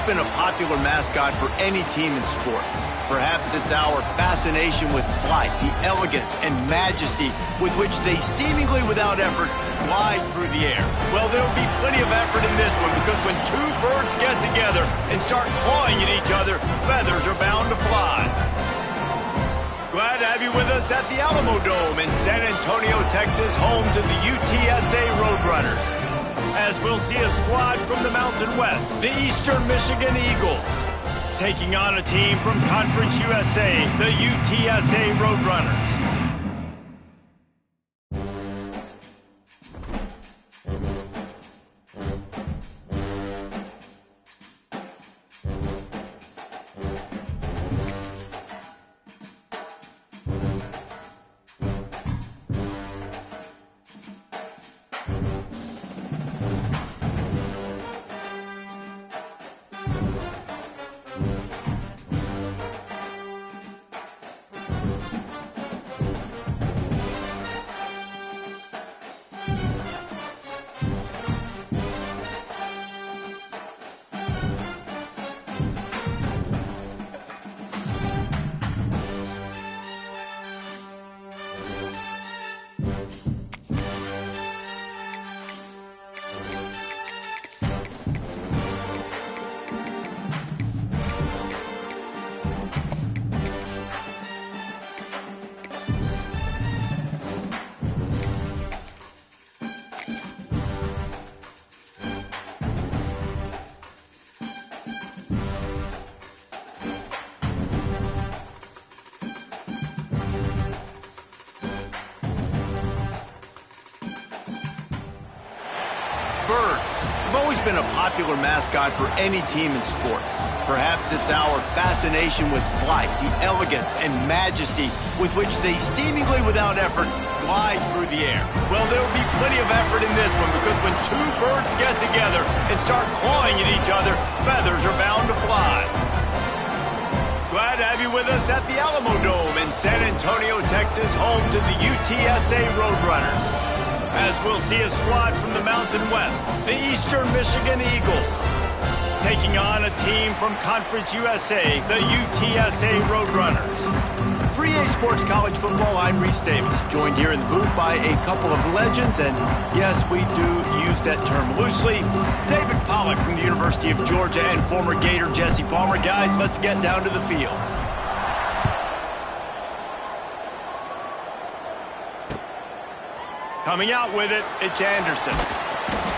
been a popular mascot for any team in sports. Perhaps it's our fascination with flight, the elegance and majesty with which they seemingly without effort glide through the air. Well, there will be plenty of effort in this one because when two birds get together and start clawing at each other, feathers are bound to fly. Glad to have you with us at the Alamo Dome in San Antonio, Texas, home to the UTSA Roadrunners. As we'll see a squad from the Mountain West, the Eastern Michigan Eagles, taking on a team from Conference USA, the UTSA Roadrunners. Birds have always been a popular mascot for any team in sports. Perhaps it's our fascination with flight, the elegance and majesty with which they seemingly without effort glide through the air. Well, there will be plenty of effort in this one because when two birds get together and start clawing at each other, feathers are bound to fly. Glad to have you with us at the Alamo Dome in San Antonio, Texas, home to the UTSA Roadrunners. As we'll see a squad from the Mountain West, the Eastern Michigan Eagles, taking on a team from Conference USA, the UTSA Roadrunners. For EA Sports College Football, I'm Reese Davis, joined here in the booth by a couple of legends, and yes, we do use that term loosely. David Pollack from the University of Georgia and former Gator Jesse Palmer. Guys, let's get down to the field. Coming out with it, it's Anderson.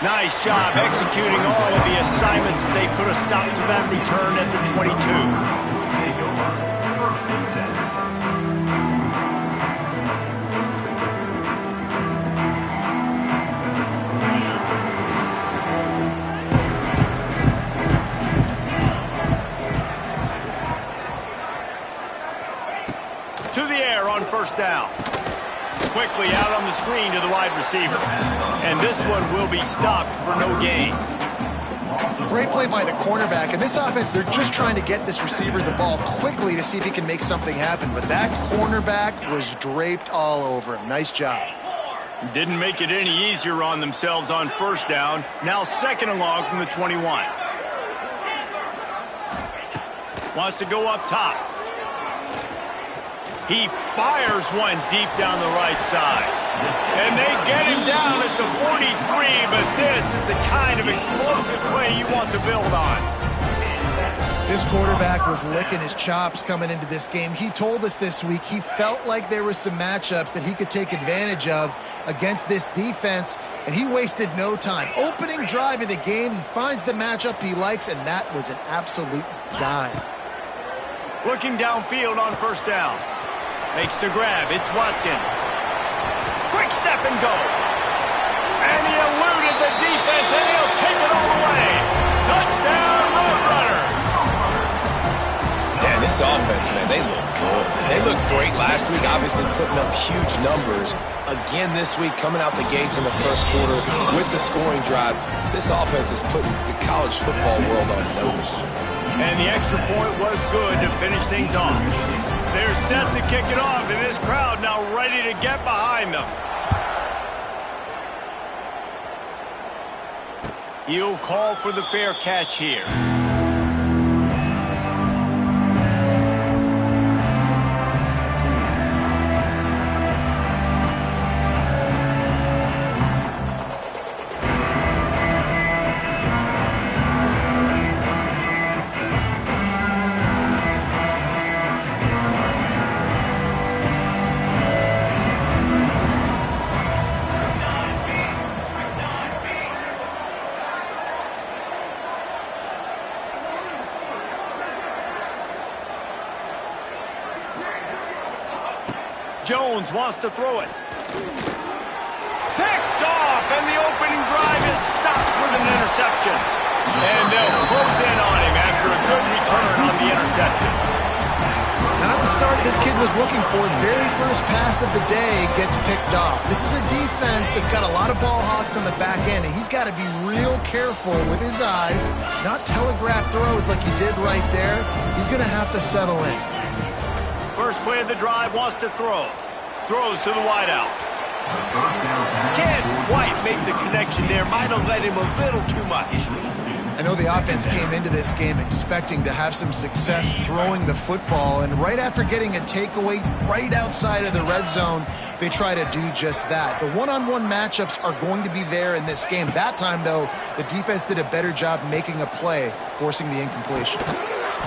Nice job executing all of the assignments as they put a stop to that return at the 22. To the air on first down. Quickly out on the screen to the wide receiver. And this one will be stopped for no gain. Great play by the cornerback. In this offense, they're just trying to get this receiver the ball quickly to see if he can make something happen. But that cornerback was draped all over him. Nice job. Didn't make it any easier on themselves on first down. Now second and long from the 21. Wants to go up top. He fires one deep down the right side. And they get him down at the 43, but this is the kind of explosive play you want to build on. This quarterback was licking his chops coming into this game. He told us this week he felt like there were some matchups that he could take advantage of against this defense, and he wasted no time. Opening drive of the game, he finds the matchup he likes, and that was an absolute dime. Looking downfield on first down. Makes the grab. It's Watkins. Quick step and go. And he eluded the defense, and he'll take it all the way. Touchdown, Roadrunners. Yeah, this offense, man, they look good. They looked great last week, obviously putting up huge numbers. Again this week, coming out the gates in the first quarter with the scoring drive. This offense is putting the college football world on notice. And the extra point was good to finish things off. They're set to kick it off, and this crowd now ready to get behind them. He'll call for the fair catch here. Jones wants to throw it. Picked off, and the opening drive is stopped with an interception. And they'll close in on him after a good return on the interception. Not the start this kid was looking for. Very first pass of the day gets picked off. This is a defense that's got a lot of ball hawks on the back end, and he's got to be real careful with his eyes, not telegraph throws like he did right there. He's going to have to settle in. First play of the drive, wants to throw. Throws to the wideout. Can't quite make the connection there. Might have led him a little too much. I know the offense came into this game expecting to have some success throwing the football, and right after getting a takeaway right outside of the red zone, they try to do just that. The one-on-one matchups are going to be there in this game. That time, though, the defense did a better job making a play, forcing the incompletion.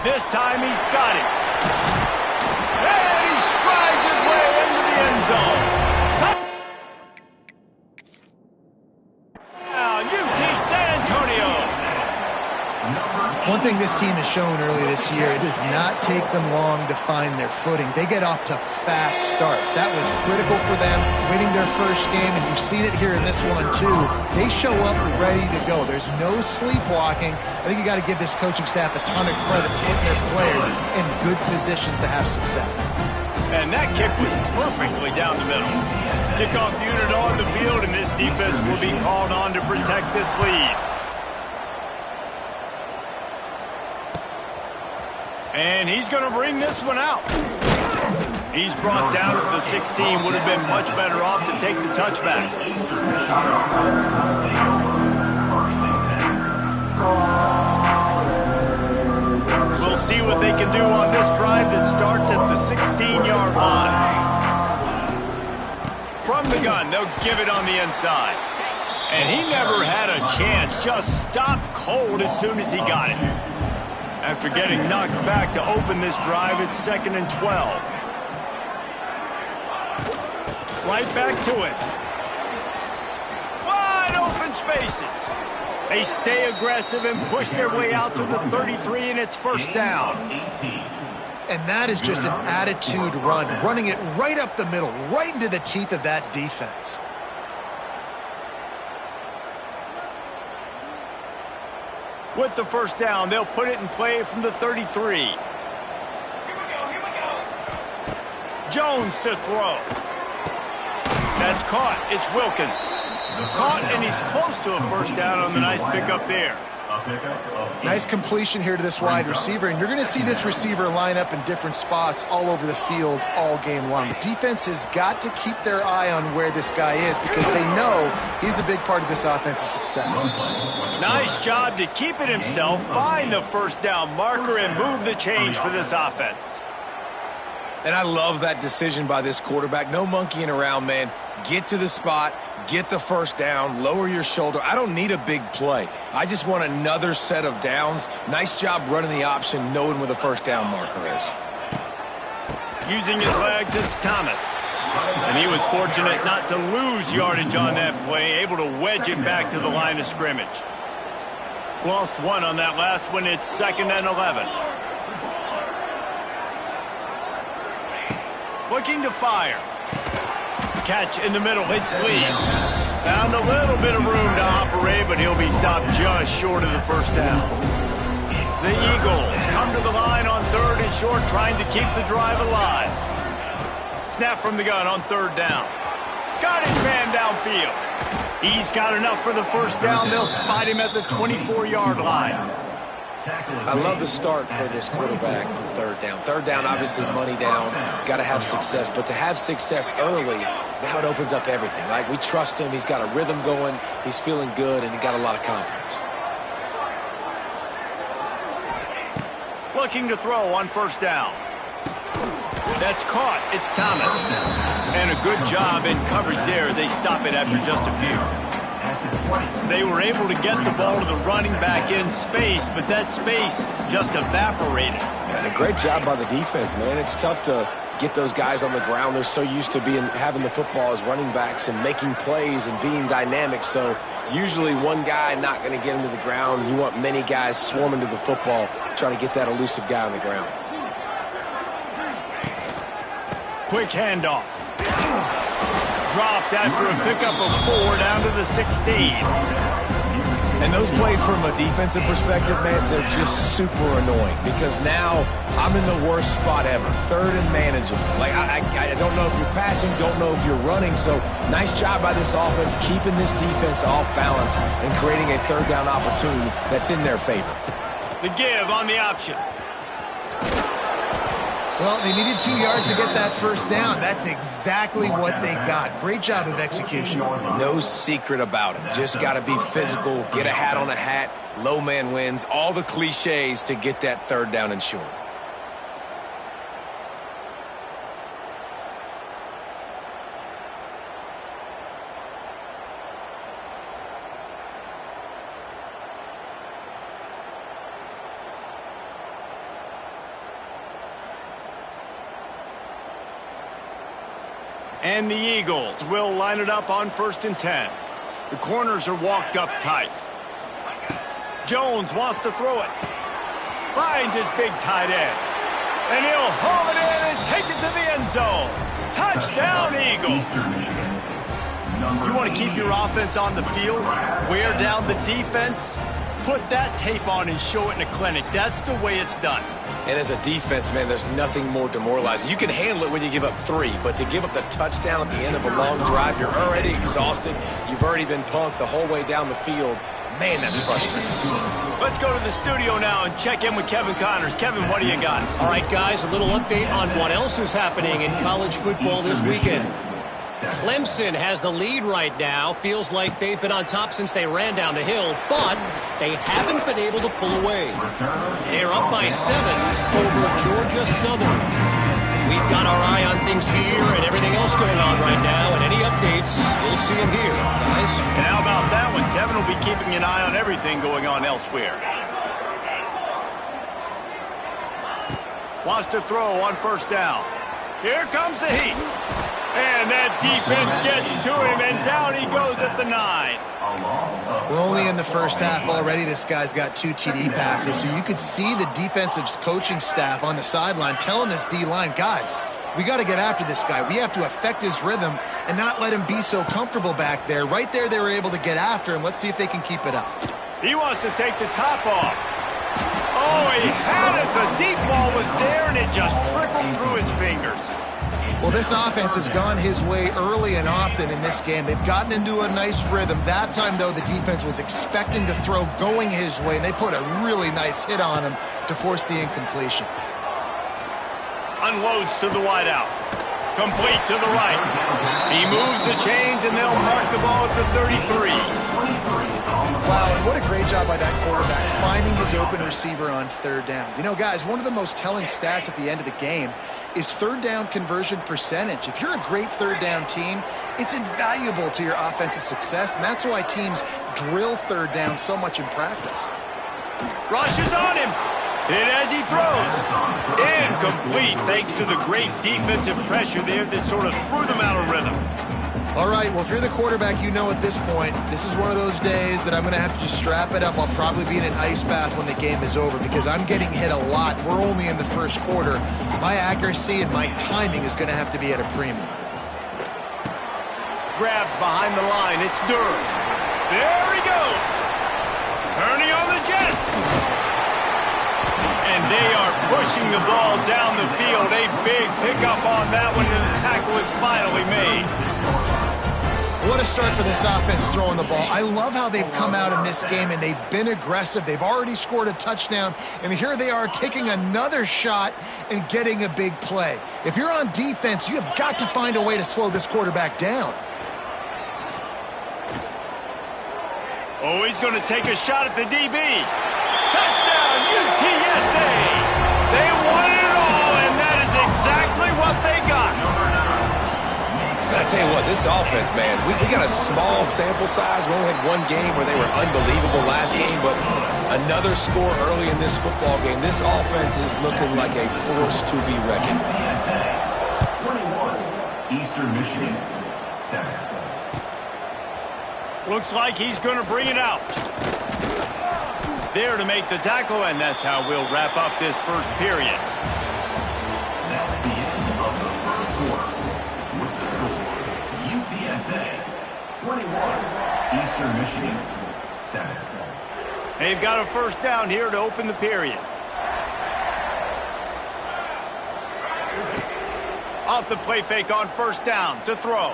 This time he's got it. And he strides his way into the end zone. Now, UT San Antonio. One thing this team has shown early this year, it does not take them long to find their footing. They get off to fast starts. That was critical for them, winning their first game, and you've seen it here in this one too. They show up ready to go. There's no sleepwalking. I think you got to give this coaching staff a ton of credit for putting their players in good positions to have success. And that kick was perfectly down the middle. Kickoff unit on the field, and this defense will be called on to protect this lead. And he's going to bring this one out. He's brought down at the 16. Would have been much better off to take the touchback. We'll see what they can do on this drive that starts at the 16-yard line. From the gun, they'll give it on the inside. And he never had a chance. Just stopped cold as soon as he got it. After getting knocked back to open this drive, it's 2nd and 12. Right back to it. Wide open spaces. They stay aggressive and push their way out to the 33, and it's first down. And that is just an attitude run, running it right up the middle, right into the teeth of that defense. With the first down, they'll put it in play from the 33. Jones to throw. That's caught. It's Wilkins. Caught, and he's close to a first down on the nice pickup there. Nice completion here to this wide receiver, and you're going to see this receiver line up in different spots all over the field all game long. Defense has got to keep their eye on where this guy is because they know he's a big part of this offense's success. Nice job to keep it himself, find the first down marker, and move the change for this offense. And I love that decision by this quarterback. No monkeying around, man. Get to the spot, get the first down, lower your shoulder. I don't need a big play. I just want another set of downs. Nice job running the option, knowing where the first down marker is. Using his legs, it's Thomas. And he was fortunate not to lose yardage on that play, able to wedge it back to the line of scrimmage. Lost one on that last one. It's 2nd and 11. Looking to fire. Catch in the middle. It's Lee. Found a little bit of room to operate, but he'll be stopped just short of the first down. The Eagles come to the line on 3rd and short, trying to keep the drive alive. Snap from the gun on 3rd down. Got his man downfield. He's got enough for the first down. They'll spot him at the 24-yard line. I love the start for this quarterback on 3rd down. 3rd down, obviously money down. Got to have success. But to have success early, now it opens up everything. Like, we trust him. He's got a rhythm going. He's feeling good, and he got a lot of confidence. Looking to throw on first down. That's caught. It's Thomas. And a good job in coverage there as they stop it after just a few. They were able to get the ball to the running back in space, but that space just evaporated. And a great job by the defense, man. It's tough to get those guys on the ground. They're so used to having the football as running backs and making plays and being dynamic. So usually one guy not going to get him to the ground. You want many guys swarming to the football, trying to get that elusive guy on the ground. Quick handoff. Dropped after a pickup of 4 down to the 16. And those plays from a defensive perspective, man, they're just super annoying because now I'm in the worst spot ever, third and manageable. Like, I don't know if you're passing, don't know if you're running, so nice job by this offense keeping this defense off balance and creating a third down opportunity that's in their favor. The give on the option. Well, they needed 2 yards to get that first down. That's exactly what they got. Great job of execution. No secret about it. Just got to be physical, get a hat on a hat, low man wins, all the cliches to get that third down and short. And the Eagles will line it up on 1st and 10. The corners are walked up tight. Jones wants to throw it. Finds his big tight end. And he'll haul it in and take it to the end zone. Touchdown, Eagles. You want to keep your offense on the field, wear down the defense, put that tape on and show it in a clinic. That's the way it's done. And as a defense, man, there's nothing more demoralizing. You can handle it when you give up 3, but to give up the touchdown at the end of a long drive, you're already exhausted. You've already been punked the whole way down the field. Man, that's frustrating. Let's go to the studio now and check in with Kevin Connors. Kevin, what do you got? All right, guys, a little update on what else is happening in college football this weekend. Clemson has the lead right now. Feels like they've been on top since they ran down the hill, but they haven't been able to pull away. They're up by 7 over Georgia Southern. We've got our eye on things here and everything else going on right now, and any updates, we'll see them here, guys. And how about that one? Kevin will be keeping an eye on everything going on elsewhere. Wants to throw on 1st down. Here comes the heat. And that defense gets to him, and down he goes at the 9. We're only in the first half already. This guy's got 2 TD passes, so you could see the defensive coaching staff on the sideline telling this D-line, guys, we got to get after this guy. We have to affect his rhythm and not let him be so comfortable back there. Right there, they were able to get after him. Let's see if they can keep it up. He wants to take the top off. Oh, he had it. The deep ball was there, and it just trickled through his fingers. Well, this offense has gone his way early and often in this game. They've gotten into a nice rhythm. That time, though, the defense was expecting to throw going his way, and they put a really nice hit on him to force the incompletion. Unloads to the wideout. Complete to the right. He moves the chains, and they'll mark the ball at the 33. Wow, and what a great job by that quarterback, finding his open receiver on 3rd down. You know, guys, one of the most telling stats at the end of the game is 3rd down conversion percentage. If you're a great 3rd down team, it's invaluable to your offensive success, and that's why teams drill 3rd down so much in practice. Rushes on him. Hit as he throws. Incomplete, thanks to the great defensive pressure there that sort of threw them out of rhythm. All right, well, if you're the quarterback, you know at this point, this is one of those days that I'm going to have to just strap it up. I'll probably be in an ice bath when the game is over because I'm getting hit a lot. We're only in the first quarter. My accuracy and my timing is going to have to be at a premium. Grabbed behind the line. It's Durham. There he goes. Turning on the Jets. And they are pushing the ball down the field. A big pickup on that one, and the tackle is finally made. What a start for this offense throwing the ball. I love how they've come out in this game, and they've been aggressive. They've already scored a touchdown, and here they are taking another shot and getting a big play. If you're on defense, you have got to find a way to slow this quarterback down. Oh, he's going to take a shot at the DB. Touchdown, UTSA! They wanted it all, and that is exactly what they got. But I tell you what, this offense, man, we got a small sample size. We only had one game where they were unbelievable last game, but another score early in this football game. This offense is looking like a force to be reckoned with. 21, Eastern Michigan, 7. Looks like he's going to bring it out. There to make the tackle, and that's how we'll wrap up this first period. That's the end of the first quarter. With the say 21. Eastern Michigan 7. They've got a first down here to open the period. Off the play fake on first down to throw.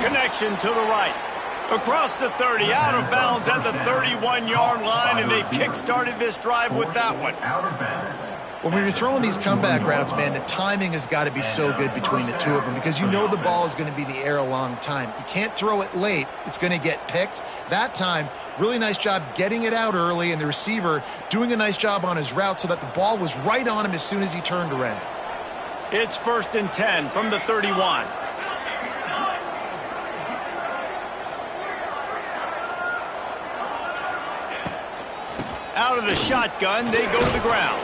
Connection to the right. Across the 30, out of bounds at the 31-yard line, and they kick-started this drive with that one. Out of bounds. When you're throwing these comeback routes, man, the timing has got to be so good between the two of them because you know the ball is going to be in the air a long time. You can't throw it late. It's going to get picked. That time, really nice job getting it out early, and the receiver doing a nice job on his route so that the ball was right on him as soon as he turned around. It's 1st and 10 from the 31. Out of the shotgun, they go to the ground.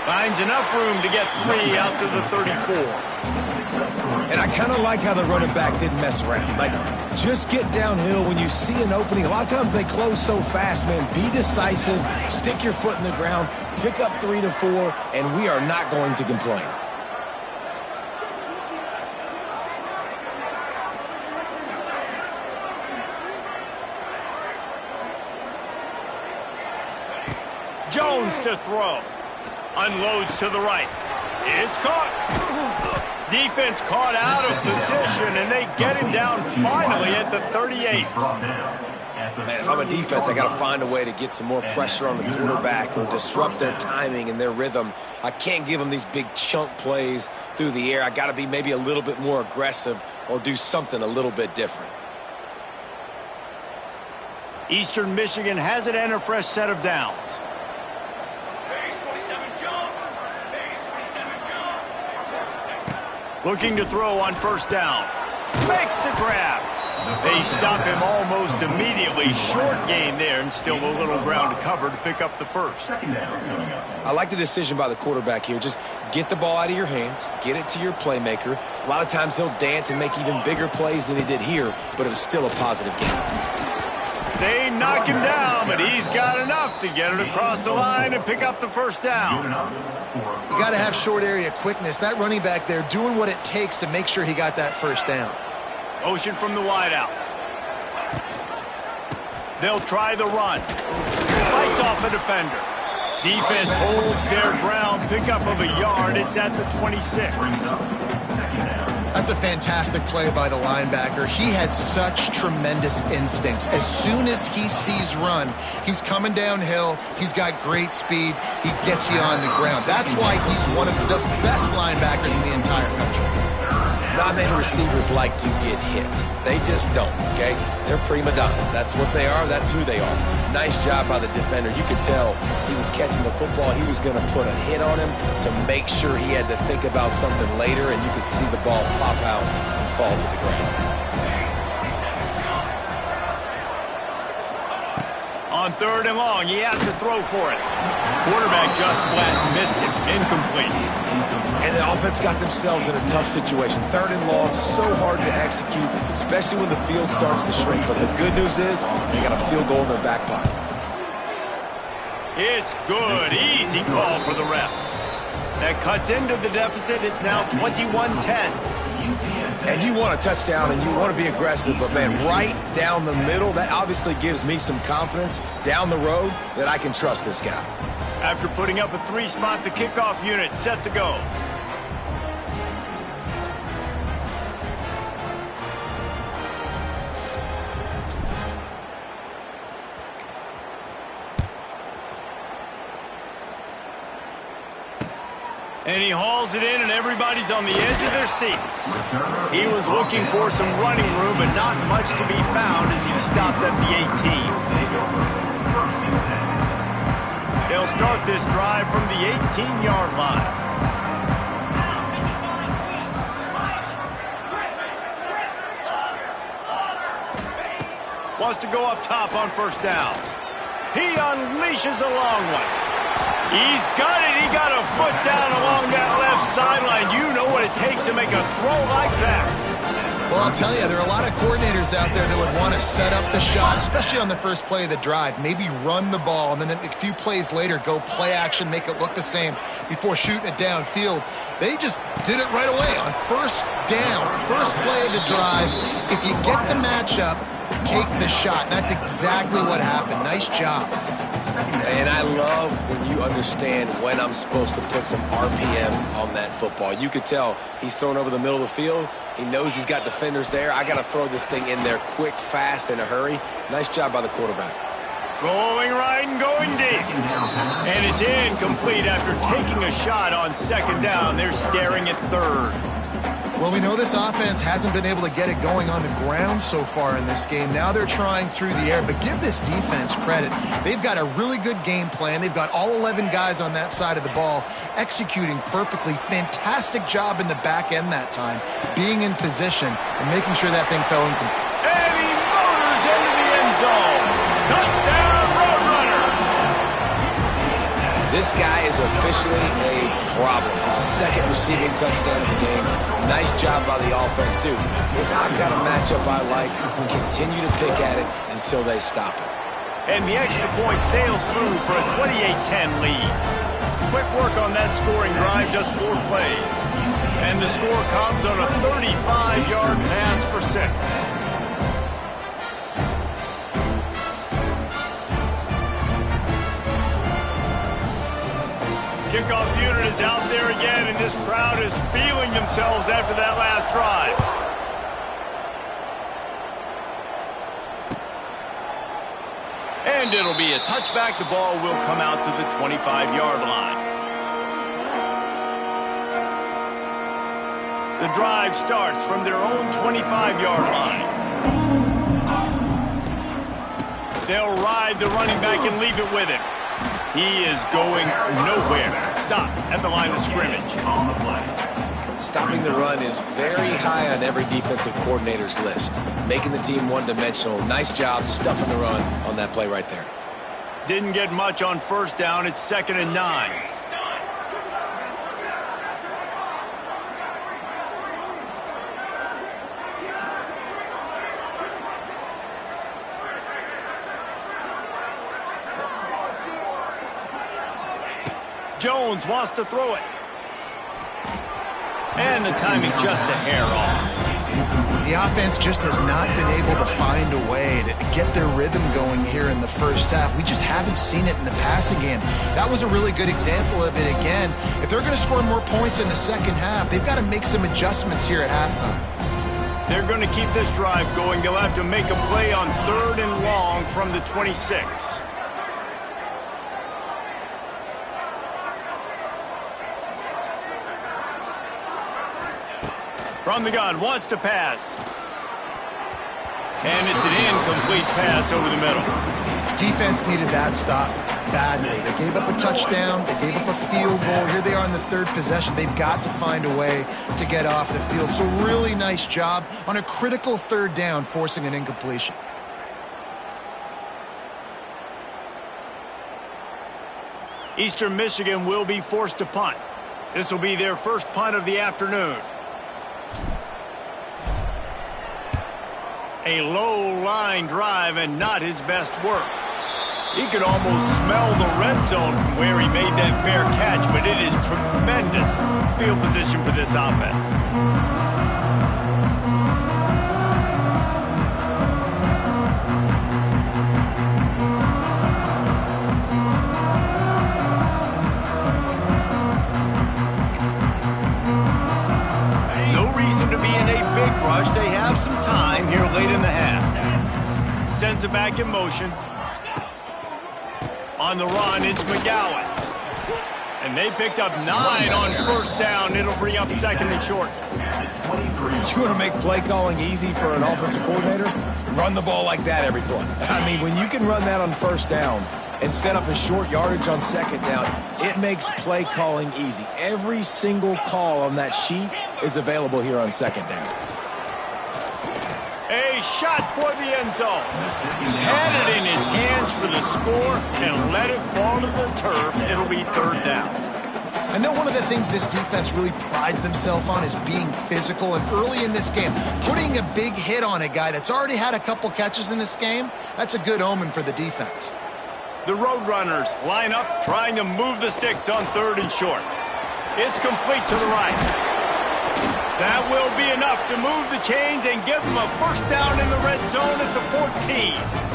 Finds enough room to get 3 out to the 34. And I kind of like how the running back didn't mess around. Like, just get downhill when you see an opening. A lot of times they close so fast, man. Be decisive, stick your foot in the ground, pick up 3 to 4, and we are not going to complain. Jones to throw. Unloads to the right. It's caught. Defense caught out of position, and they get him down finally at the 38. Man, if I'm a defense, I got to find a way to get some more pressure on the quarterback or disrupt their timing and their rhythm. I can't give them these big chunk plays through the air. I got to be maybe a little bit more aggressive or do something a little bit different. Eastern Michigan has it and a fresh set of downs. Looking to throw on first down. Makes the grab. They stop him almost immediately. Short gain there and still a little ground to cover to pick up the first. I like the decision by the quarterback here. Just get the ball out of your hands. Get it to your playmaker. A lot of times he'll dance and make even bigger plays than he did here, but it was still a positive game. They knock him down, but he's got enough to get it across the line and pick up the first down. You got to have short area quickness. That running back there doing what it takes to make sure he got that first down. Motion from the wideout. They'll try the run. Fights off a defender. Defense holds their ground. Pickup of a yard. It's at the 26. That's a fantastic play by the linebacker. He has such tremendous instincts. As soon as he sees run, he's coming downhill. He's got great speed. He gets you on the ground. That's why he's one of the best linebackers in the entire country. Not many receivers like to get hit. They just don't, okay? They're prima donnas. That's what they are. That's who they are. Nice job by the defender. You could tell he was catching the football. He was going to put a hit on him to make sure he had to think about something later, and you could see the ball pop out and fall to the ground. On 3rd and long, he has to throw for it. Quarterback just flat missed it. Incomplete. And the offense got themselves in a tough situation. 3rd and long, so hard to execute, especially when the field starts to shrink. But the good news is they got a field goal in their back pocket. It's good. Easy call for the refs. That cuts into the deficit. It's now 21-10. And you want a touchdown and you want to be aggressive, but, man, right down the middle, that obviously gives me some confidence down the road that I can trust this guy. After putting up a 3-spot, the kickoff unit set to go. And he hauls it in, and everybody's on the edge of their seats. He was looking for some running room, but not much to be found as he stopped at the 18. They'll start this drive from the 18-yard line. Wants to go up top on first down. He unleashes a long one. He's got it. He got a foot down along that left sideline. You know what it takes to make a throw like that. Well, I'll tell you, there are a lot of coordinators out there that would want to set up the shot, especially on the first play of the drive, maybe run the ball, and then a few plays later go play action, make it look the same before shooting it downfield. They just did it right away on first down, first play of the drive. If you get the matchup, take the shot. And that's exactly what happened. Nice job. And I love when you understand when I'm supposed to put some RPMs on that football. You could tell he's thrown over the middle of the field. He knows he's got defenders there. I got to throw this thing in there quick, fast, in a hurry. Nice job by the quarterback. Rolling right and going deep. And it's incomplete after taking a shot on second down. They're staring at third. Well, we know this offense hasn't been able to get it going on the ground so far in this game. Now they're trying through the air, but give this defense credit. They've got a really good game plan. They've got all 11 guys on that side of the ball executing perfectly. Fantastic job in the back end that time, being in position and making sure that thing fell incomplete. And he motors into the end zone. Touchdown, Roadrunner. This guy is officially a problem. His second receiving touchdown of the game. Nice job by the offense. Dude, if I've got a matchup I like, continue to pick at it until they stop it. And the extra point sails through for a 28-10 lead. Quick work on that scoring drive, just 4 plays. And the score comes on a 35-yard pass for 6. Kickoff unit is out there again, and this crowd is feeling themselves after that last drive. And it'll be a touchback. The ball will come out to the 25-yard line. The drive starts from their own 25-yard line. They'll ride the running back and leave it with him. He is going nowhere. Stop at the line of scrimmage. On the play. Stopping the run is very high on every defensive coordinator's list. Making the team one-dimensional. Nice job stuffing the run on that play right there. Didn't get much on first down. It's 2nd and 9. Jones wants to throw it. And the timing just a hair off. The offense just has not been able to find a way to get their rhythm going here in the first half. We just haven't seen it in the passing game. That was a really good example of it again. If they're going to score more points in the second half, they've got to make some adjustments here at halftime. They're going to keep this drive going. They'll have to make a play on 3rd and long from the 26. From the gun, wants to pass. And it's an incomplete pass over the middle. Defense needed that stop badly. They gave up a touchdown. They gave up a field goal. Here they are in the 3rd possession. They've got to find a way to get off the field. So really nice job on a critical 3rd down, forcing an incompletion. Eastern Michigan will be forced to punt. This will be their first punt of the afternoon. A low line drive and not his best work. He could almost smell the red zone from where he made that fair catch, but it is tremendous field position for this offense. No reason to be in a big rush. They have some time here late in the half. Sends it back in motion. On the run, it's McGowan. And they picked up 9 on first down. It'll bring up 2nd and short. You want to make play calling easy for an offensive coordinator? Run the ball like that every play. I mean, when you can run that on first down and set up a short yardage on second down, it makes play calling easy. Every single call on that sheet is available here on second down. A shot toward the end zone. Had it in his hands for the score and let it fall to the turf. It'll be 3rd down. I know one of the things this defense really prides themselves on is being physical, and early in this game, putting a big hit on a guy that's already had a couple catches in this game, that's a good omen for the defense. The Roadrunners line up, trying to move the sticks on 3rd and short. It's complete to the right. That will be enough to move the chains and give them a first down in the red zone at the 14.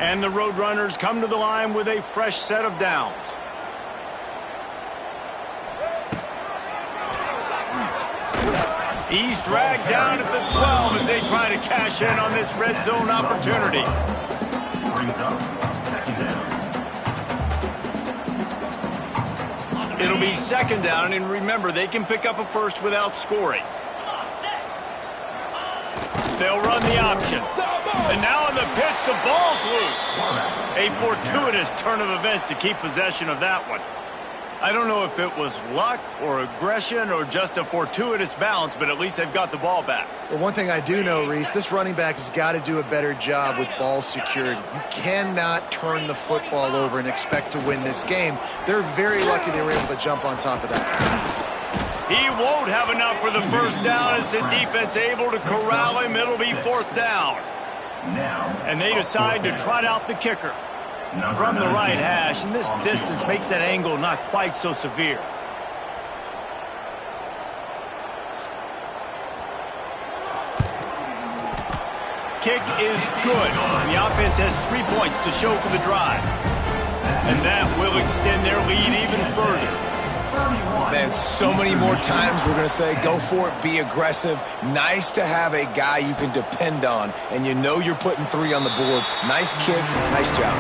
And the Roadrunners come to the line with a fresh set of downs. He's dragged down at the 12 as they try to cash in on this red zone opportunity. Brings up 2nd down. It'll be 2nd down, and remember, they can pick up a first without scoring. They'll run the option. And now on the pitch, the ball's loose. A fortuitous turn of events to keep possession of that one. I don't know if it was luck or aggression or just a fortuitous bounce, but at least they've got the ball back. Well, one thing I do know, Reese, this running back has got to do a better job with ball security. You cannot turn the football over and expect to win this game. They're very lucky they were able to jump on top of that. He won't have enough for the first down as the defense able to corral him. It'll be 4th down. And they decide to trot out the kicker from the right hash, and this distance makes that angle not quite so severe. Kick is good. The offense has 3 points to show for the drive, and that will extend their lead even further. Man, so many more times we're going to say, go for it, be aggressive. Nice to have a guy you can depend on, and you know you're putting 3 on the board. Nice kick, nice job.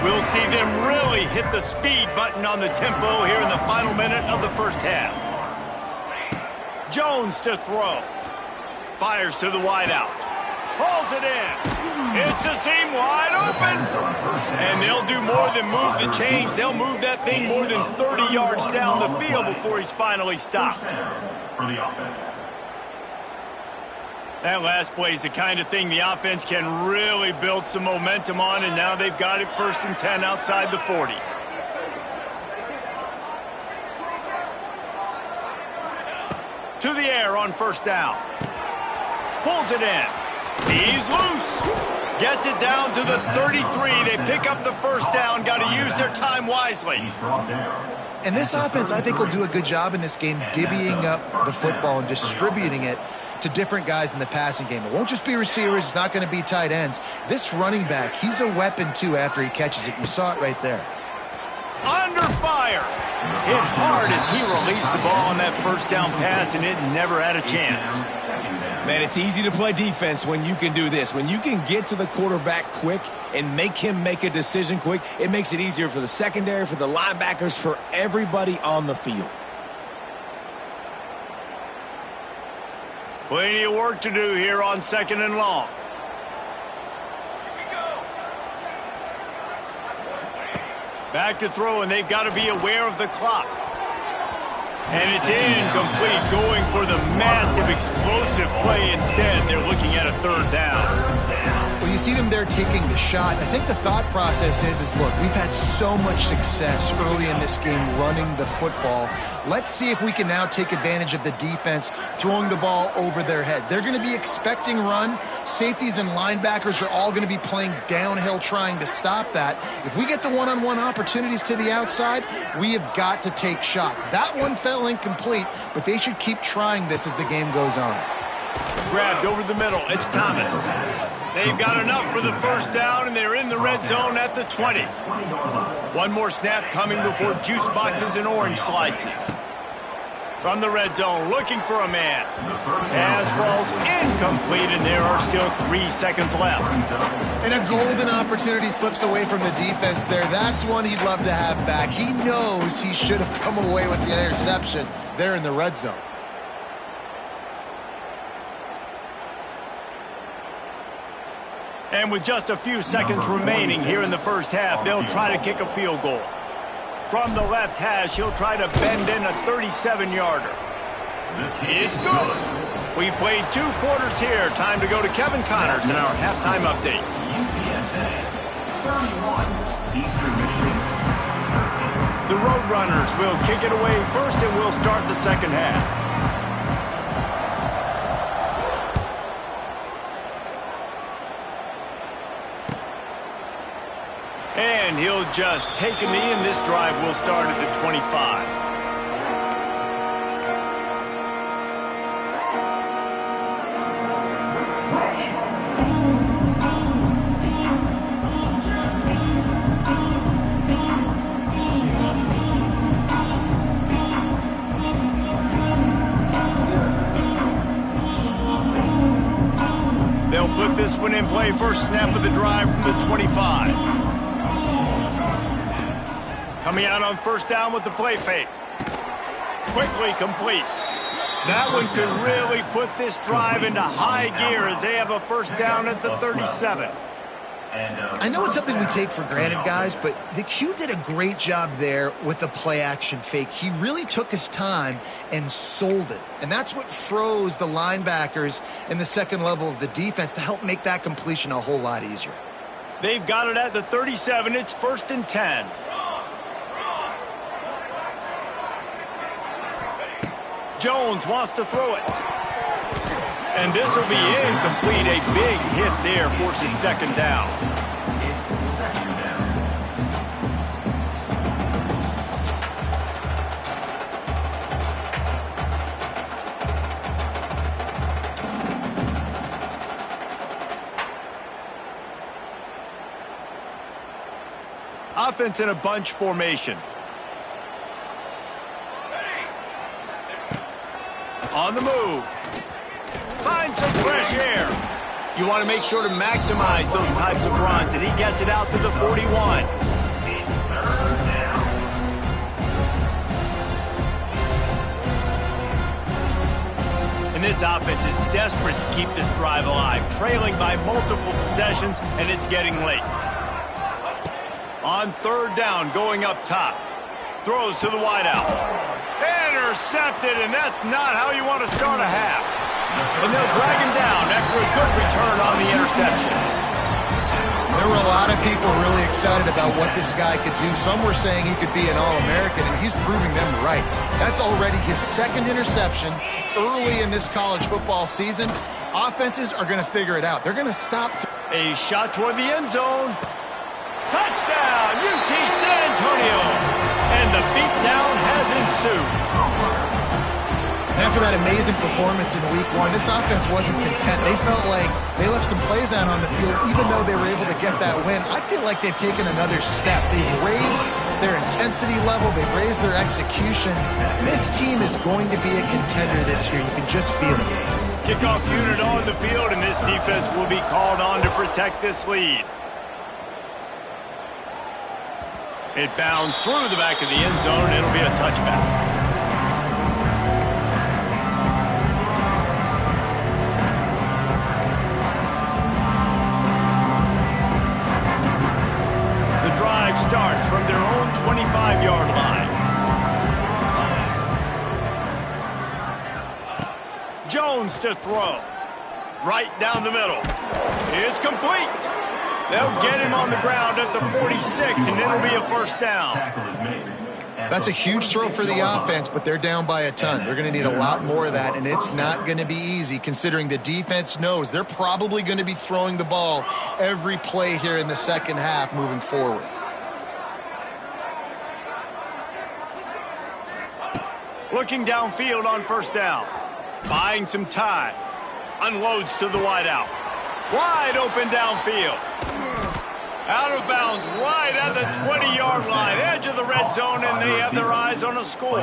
We'll see them really hit the speed button on the tempo here in the final minute of the first half. Jones to throw. Fires to the wideout. Hauls it in. It's a seam wide open. And they'll do more than move the chains. They'll move that thing more than 30 yards down the field before he's finally stopped. For the offense. That last play is the kind of thing the offense can really build some momentum on, and now they've got it 1st and 10 outside the 40. To the air on 1st down. Pulls it in. He's loose. Gets it down to the 33. They pick up the first down. Got to use their time wisely. He's brought down. And this offense, I think, will do a good job in this game divvying up the football and distributing it to different guys in the passing game. It won't just be receivers. It's not going to be tight ends. This running back, he's a weapon, too, after he catches it. You saw it right there. Under fire. Hit hard as he released the ball on that first down pass, and it never had a chance. Man, it's easy to play defense when you can do this. When you can get to the quarterback quick and make him make a decision quick, it makes it easier for the secondary, for the linebackers, for everybody on the field. Plenty of work to do here on 2nd and long. Back to throw, and they've got to be aware of the clock. And it's incomplete, going for the massive explosive play instead. They're looking at a 3rd down. Well, you see them there taking the shot. I think the thought process is look, we've had so much success early in this game running the football. Let's see if we can now take advantage of the defense throwing the ball over their heads. They're going to be expecting run. Safeties and linebackers are all going to be playing downhill trying to stop that. If we get the one-on-one opportunities to the outside, we have got to take shots. That one fell incomplete, but they should keep trying this as the game goes on. Grabbed over the middle. It's Thomas. They've got enough for the first down, and they're in the red zone at the 20. One more snap coming before juice boxes and orange slices. From the red zone, looking for a man. Pass falls incomplete, and there are still 3 seconds left. And a golden opportunity slips away from the defense there. That's one he'd love to have back. He knows he should have come away with the interception there in the red zone. And with just a few seconds remaining here in the first half, they'll try to kick a field goal. From the left hash, he'll try to bend in a 37-yarder. It's good. We've played 2 quarters here. Time to go to Kevin Connors in our halftime update. UTSA 31, Eastern Michigan 13. The Roadrunners will kick it away first, and we'll start the second half. And he'll just take a knee, and this drive will start at the 25. They'll put this one in play, first snap of the drive from the 25. Coming out on first down with the play fake. Quickly complete. That one could really put this drive into high gear as they have a first down at the 37. I know it's something we take for granted, guys, but the Q did a great job there with the play-action fake. He really took his time and sold it. And that's what froze the linebackers in the second level of the defense to help make that completion a whole lot easier. They've got it at the 37. It's 1st and 10. Jones wants to throw it. And this will be incomplete. A big hit there forces second down. It's second down. Offense in a bunch formation. On the move. Find some fresh air. You want to make sure to maximize those types of runs, and he gets it out to the 41. And this offense is desperate to keep this drive alive, trailing by multiple possessions, and it's getting late. On third down, going up top. Throws to the wideout. Intercepted, and that's not how you want to start a half. And they'll drag him down after a good return on the interception. There were a lot of people really excited about what this guy could do. Some were saying he could be an All-American, and he's proving them right. That's already his second interception early in this college football season. Offenses are going to figure it out. They're going to stop. A shot toward the end zone. Touchdown, UT San Antonio. And the beatdown has ensued. And after that amazing performance in Week 1, this offense wasn't content. They felt like they left some plays out on the field, even though they were able to get that win. I feel like they've taken another step. They've raised their intensity level. They've raised their execution. This team is going to be a contender this year. You can just feel it. Kickoff unit on the field, and this defense will be called on to protect this lead. It bounds through the back of the end zone. It'll be a touchback. The drive starts from their own 25-yard line. Jones to throw. Right down the middle. It's complete. They'll get him on the ground at the 46, and it'll be a first down. That's a huge throw for the offense, but they're down by a ton. They're going to need a lot more of that, and it's not going to be easy considering the defense knows they're probably going to be throwing the ball every play here in the second half moving forward. Looking downfield on first down. Buying some time. Unloads to the wideout. Wide open downfield. Out of bounds right at the 20-yard line. Edge of the red zone, and they have their eyes on a score.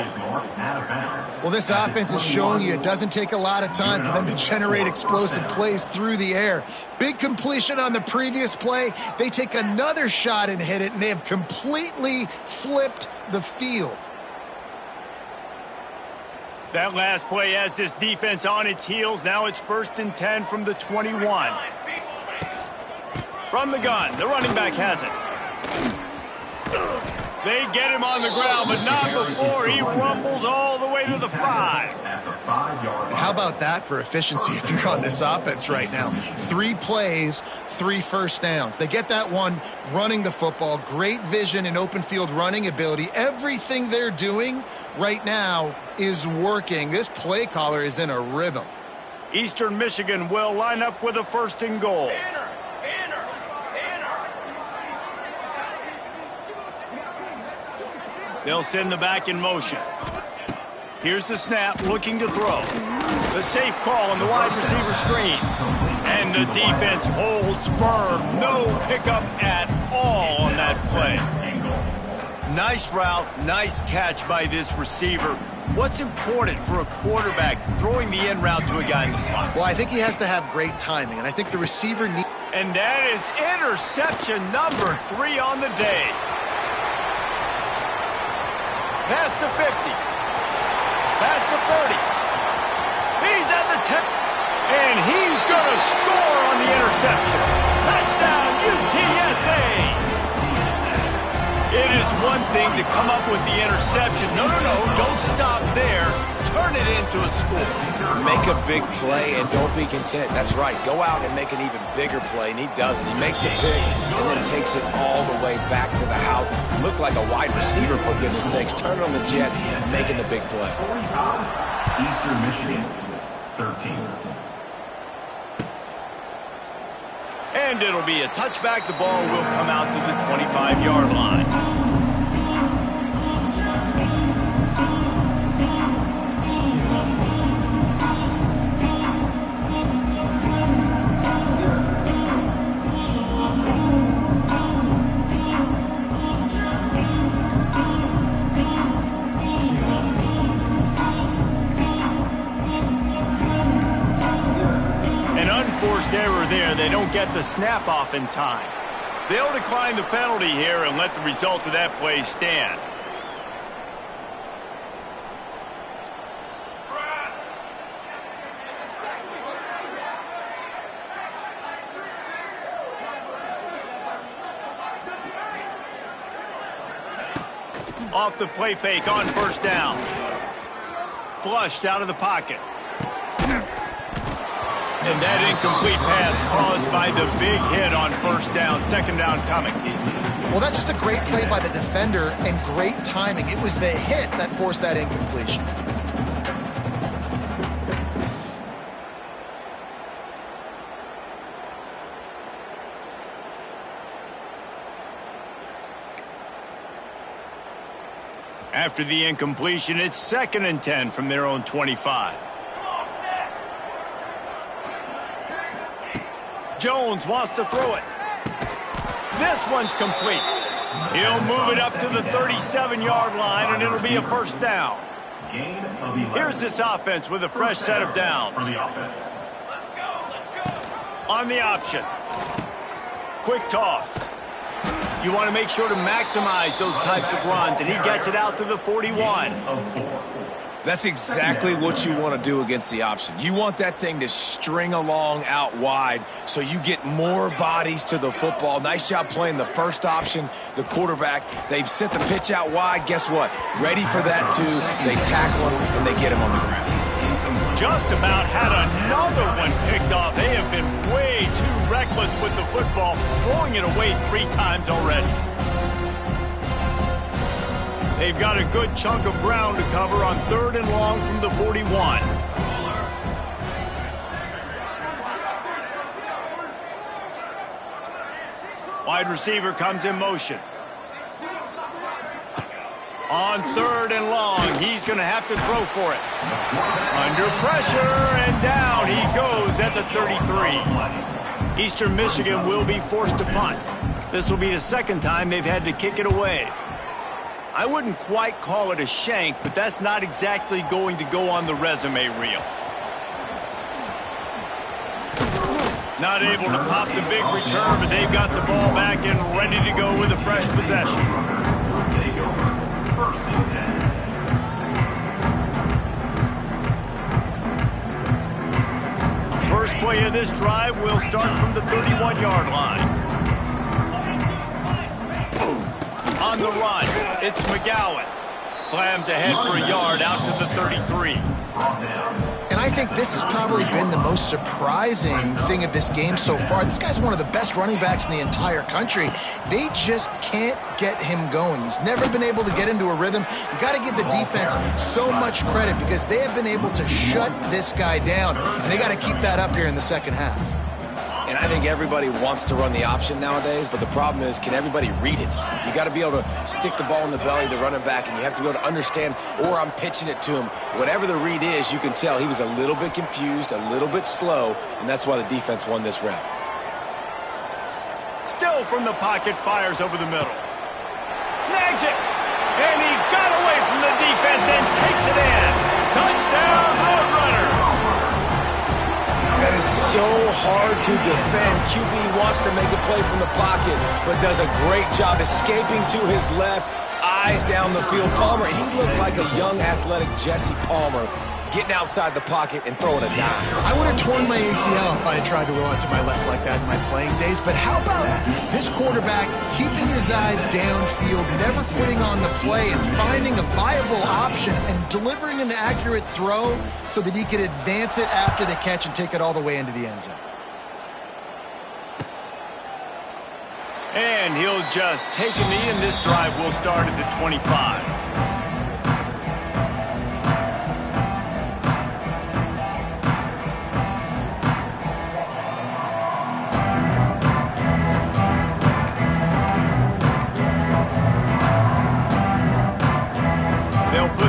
Well, this offense is showing you it doesn't take a lot of time for them to generate explosive plays through the air. Big completion on the previous play. They take another shot and hit it, and they have completely flipped the field. That last play has this defense on its heels. Now it's 1st and 10 from the 21. From the gun, the running back has it. They get him on the ground, but not before he rumbles all the way to the 5. How about that for efficiency if you're on this offense right now? 3 plays, 3 first downs. They get that one running the football, great vision and open field running ability. Everything they're doing right now is working. This play caller is in a rhythm. Eastern Michigan will line up with a 1st and goal. They'll send the back in motion. Here's the snap, looking to throw. The safe call on the wide receiver screen. And the defense holds firm. No pickup at all on that play. Nice route, nice catch by this receiver. What's important for a quarterback throwing the end route to a guy in the slot? Well, I think he has to have great timing, and I think the receiver needs... And that is interception number 3 on the day. Pass to 50. Pass to 30. He's at the 10. And he's going to score on the interception. Touchdown, UTSA. It is one thing to come up with the interception. No, don't stop there. Turn it into a score. Make a big play and don't be content. That's right. Go out and make an even bigger play, and he does it. He makes the pick and then takes it all the way back to the house. Looked like a wide receiver, for goodness sakes. Turn on the Jets, making the big play. Eastern Michigan, 13. And it'll be a touchback. The ball will come out to the 25-yard line. Forced error there. They don't get the snap off in time. They'll decline the penalty here and let the result of that play stand. Off the play fake on 1st down. Flushed out of the pocket. And that incomplete pass caused by the big hit on 1st down. 2nd down coming. Well, that's just a great play by the defender and great timing. It was the hit that forced that incompletion. After the incompletion, it's 2nd and 10 from their own 25. Jones wants to throw it. This one's complete. He'll move it up to the 37-yard line, and it'll be a 1st down. Here's this offense with a fresh set of downs. On the option. Quick toss. You want to make sure to maximize those types of runs, and he gets it out to the 41. That's exactly what you want to do against the option. You want that thing to string along out wide so you get more bodies to the football. Nice job playing the first option, the quarterback. They've sent the pitch out wide. Guess what? Ready for that, too. They tackle him, and they get him on the ground. Just about had another one picked off. They have been way too reckless with the football, throwing it away 3 times already. They've got a good chunk of ground to cover on 3rd and long from the 41. Wide receiver comes in motion. On 3rd and long, he's going to have to throw for it. Under pressure, and down he goes at the 33. Eastern Michigan will be forced to punt. This will be the 2nd time they've had to kick it away. I wouldn't quite call it a shank, but that's not exactly going to go on the resume reel. Not able to pop the big return, but they've got the ball back and ready to go with a fresh possession. Take over. 1st and 10. First play of this drive will start from the 31-yard line. the run. It's McGowan. Slams ahead for a yard out to the 33. And I think this has probably been the most surprising thing of this game so far. This guy's one of the best running backs in the entire country. They just can't get him going. He's never been able to get into a rhythm. You got to give the defense so much credit because they have been able to shut this guy down. And they got to keep that up here in the second half. And I think everybody wants to run the option nowadays, but the problem is, can everybody read it? You got to be able to stick the ball in the belly of the running back, and you have to be able to understand, or I'm pitching it to him. Whatever the read is, you can tell he was a little bit confused, a little bit slow, and that's why the defense won this round. Still from the pocket, fires over the middle. Snags it, and he got away from the defense and takes it in. Touchdown, Roadrunner. That is so hard to defend. QB wants to make a play from the pocket, but does a great job escaping to his left, eyes down the field. Palmer, he looked like a young athletic Jesse Palmer, getting outside the pocket and throwing a dime. I would have torn my ACL if I had tried to roll out to my left like that in my playing days. But how about this quarterback keeping his eyes downfield, never quitting on the play, and finding a viable option and delivering an accurate throw so that he could advance it after the catch and take it all the way into the end zone. And he'll just take a knee, and this drive will start at the 25.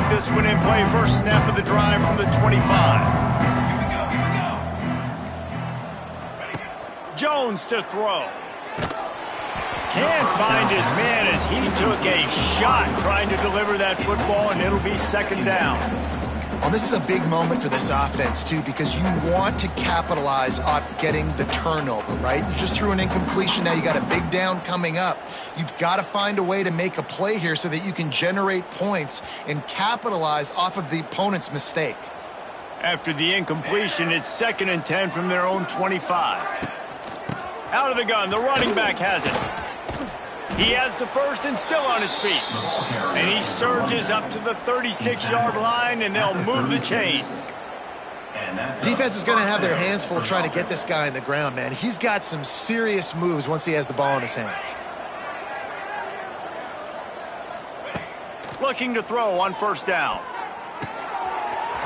This one in play, first snap of the drive from the 25. Jones to throw. Can't find his man as he took a shot trying to deliver that football, and it'll be second down. Well, this is a big moment for this offense, too, because you want to capitalize off getting the turnover, right? You just threw an incompletion. Now you got a big down coming up. You've got to find a way to make a play here so that you can generate points and capitalize off of the opponent's mistake. After the incompletion, it's 2nd and 10 from their own 25. Out of the gun, the running back has it. He has the first and still on his feet. And he surges up to the 36-yard line, and they'll move the chains. Defense is going to have their hands full trying to get this guy on the ground, man. He's got some serious moves once he has the ball in his hands. Looking to throw on first down.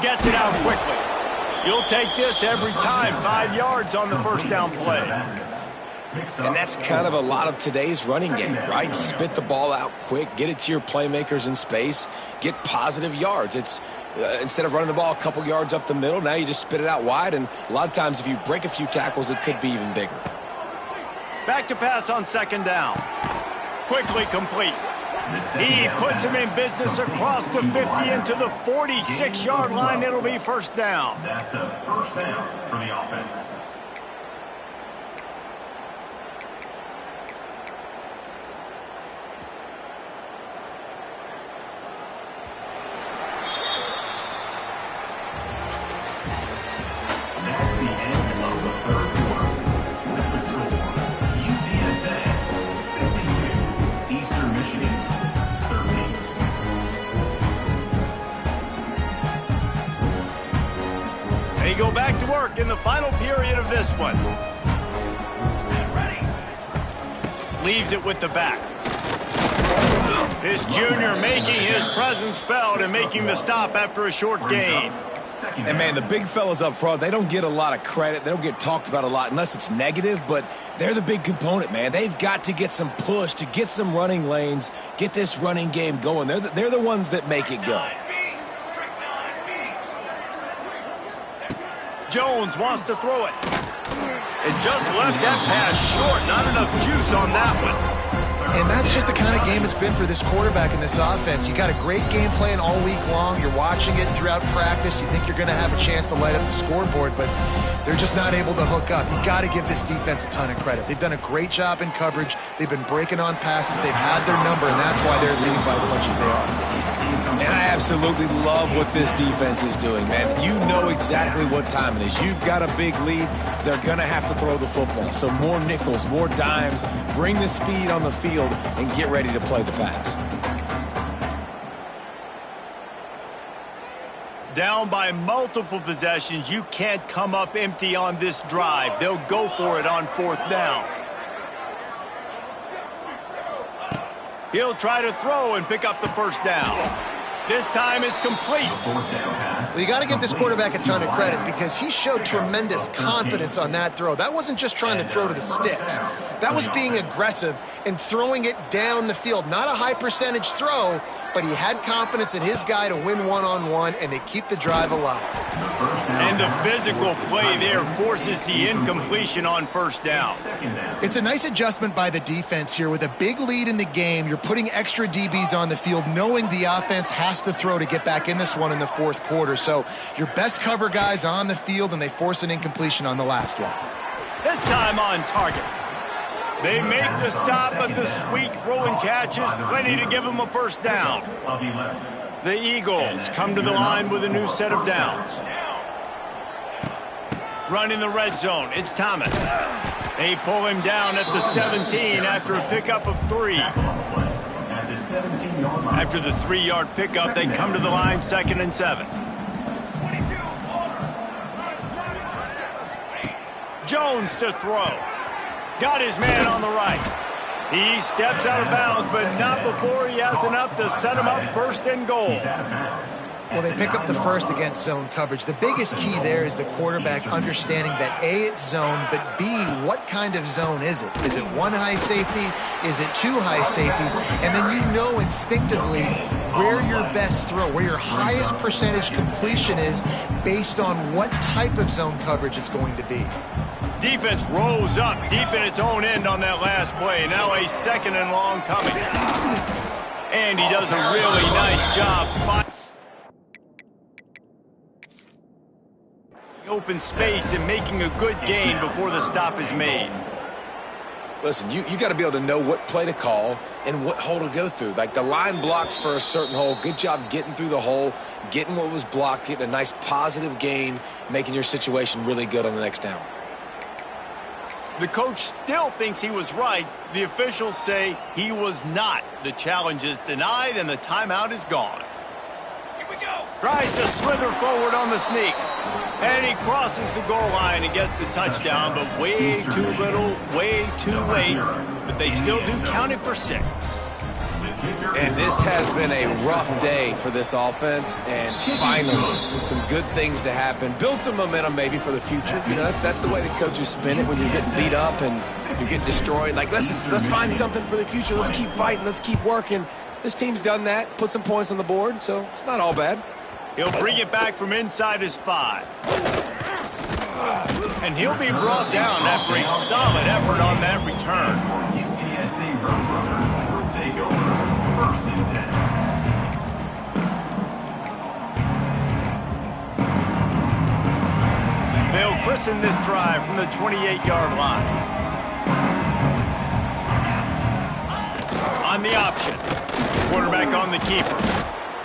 Gets it out quickly. You'll take this every time. 5 yards on the first down play. And that's kind of a lot of today's running game, right? Spit the ball out quick, get it to your playmakers in space, get positive yards. It's instead of running the ball a couple yards up the middle, now you just spit it out wide, and a lot of times if you break a few tackles, it could be even bigger. Back to pass on second down. Quickly complete. He puts him in business across the 50 into the 46-yard line. It'll be first down. That's a first down for the offense. That's the end of the third quarter. With the score, UTSA 52, Eastern Michigan 13. They go back to work in the final period of this one. Leaves it with the back. This junior making his presence felt and making the stop after a short gain. And, man, the big fellas up front, they don't get a lot of credit. They don't get talked about a lot unless it's negative, but they're the big component, man. They've got to get some push, to get some running lanes, get this running game going. They're the ones that make it go. Jones wants to throw it. And just left that pass short. Not enough juice on that one. And that's just the kind of game it's been for this quarterback in this offense. You got a great game plan all week long. You're watching it throughout practice. You think you're going to have a chance to light up the scoreboard, but they're just not able to hook up. You got to give this defense a ton of credit. They've done a great job in coverage. They've been breaking on passes. They've had their number, and that's why they're leading by as much as they are. And I absolutely love what this defense is doing, man. You know exactly what time it is. You've got a big lead. They're going to have to throw the football. So more nickels, more dimes, bring the speed on the field, and get ready to play the pass. Down by multiple possessions, you can't come up empty on this drive. They'll go for it on 4th down. He'll try to throw and pick up the 1st down. This time it's complete. Well, you got to give this quarterback a ton of credit because he showed tremendous confidence on that throw. That wasn't just trying to throw to the sticks. That was being aggressive and throwing it down the field. Not a high percentage throw, but he had confidence in his guy to win one-on-one, and they keep the drive alive. And the physical play there forces the incompletion on 1st down. It's a nice adjustment by the defense here. With a big lead in the game, you're putting extra DBs on the field, knowing the offense has to throw to get back in this one in the 4th quarter. So your best cover guys on the field, and they force an incompletion on the last one. This time on target. They make the stop, but the sweet throw and catch is plenty to give them a 1st down. The Eagles come to the line with a new set of downs. Running the red zone, it's Thomas. They pull him down at the 17 after a pickup of 3. After the 3-yard pickup, they come to the line 2nd and 7. Jones to throw. Got his man on the right. He steps out of bounds, but not before he has enough to set him up 1st and goal. Well, they pick up the 1st against zone coverage. The biggest key there is the quarterback understanding that A, it's zone, but B, what kind of zone is it? Is it 1 high safety? Is it 2 high safeties? And then you know instinctively where your best throw, where your highest percentage completion is based on what type of zone coverage it's going to be. Defense rolls up deep in its own end on that last play. Now a 2nd and long coming. And he does a really nice job open space and making a good gain before the stop is made. Listen, you got to be able to know what play to call and what hole to go through. Like the line blocks for a certain hole. Good job getting through the hole, getting what was blocked, getting a nice positive gain, making your situation really good on the next down. The coach still thinks he was right. The officials say he was not. The challenge is denied and the timeout is gone. Here we go. Tries to slither forward on the sneak. And he crosses the goal line and gets the touchdown, but way too little, way too late. But they still do count it for 6. And this has been a rough day for this offense, and finally some good things to happen. Build some momentum maybe for the future. You know, that's the way the coaches spin it when you're getting beat up and you're getting destroyed. Like, let's find something for the future. Let's keep fighting. Let's keep working. This team's done that, put some points on the board, so it's not all bad. He'll bring it back from inside his 5. And he'll be brought down after a solid effort on that return. UTSA Roadrunners will take over 1st and 10. They'll christen this drive from the 28-yard line. On the option. Quarterback on the keeper.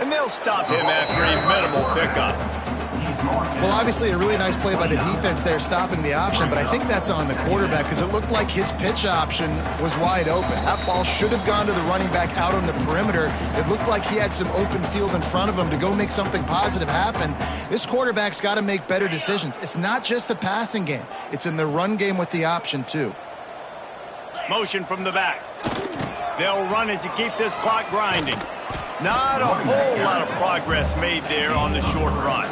And they'll stop him after a minimal pickup. Well, obviously a really nice play by the defense there stopping the option, but I think that's on the quarterback because it looked like his pitch option was wide open. That ball should have gone to the running back out on the perimeter. It looked like he had some open field in front of him to go make something positive happen. This quarterback's got to make better decisions. It's not just the passing game. It's in the run game with the option, too. Motion from the back. They'll run it to keep this clock grinding. Not a whole lot of progress made there on the short run.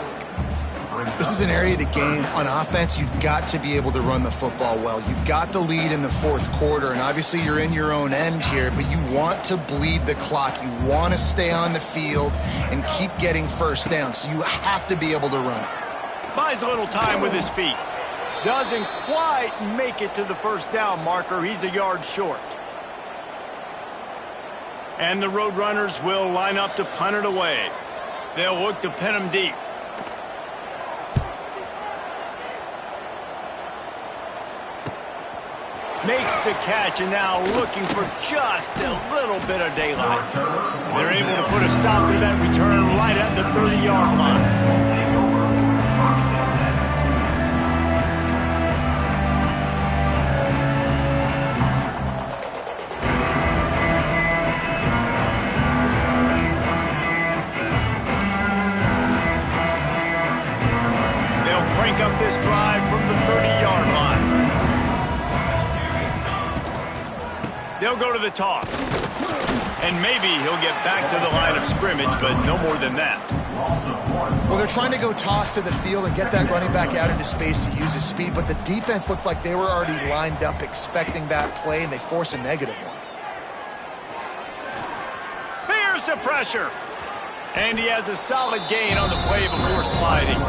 This is an area of the game on offense you've got to be able to run the football well. You've got the lead in the 4th quarter, and obviously you're in your own end here, but you want to bleed the clock. You want to stay on the field and keep getting 1st down, so you have to be able to run it. Buys a little time with his feet. Doesn't quite make it to the 1st down marker. He's a yard short. And the Roadrunners will line up to punt it away. They'll look to pin him deep. Makes the catch, and now looking for just a little bit of daylight. They're able to put a stop to that return right at the 30-yard line. Crank up this drive from the 30-yard line. They'll go to the toss. And maybe he'll get back to the line of scrimmage, but no more than that. Well, they're trying to go toss to the field and get that running back out into space to use his speed, but the defense looked like they were already lined up expecting that play, and they force a negative one. Here's the pressure. And he has a solid gain on the play before sliding.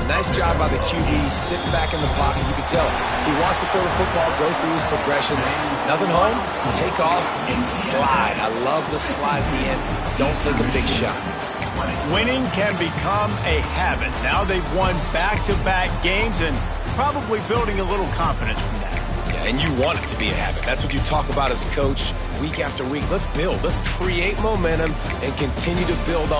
Nice job by the QB, sitting back in the pocket. You can tell he wants to throw the football, go through his progressions. Nothing home, take off, and slide. I love the slide at the end. Don't take a big shot. Winning can become a habit. Now they've won back-to-back games and probably building a little confidence from that. Yeah, and you want it to be a habit. That's what you talk about as a coach week after week. Let's build. Let's create momentum and continue to build on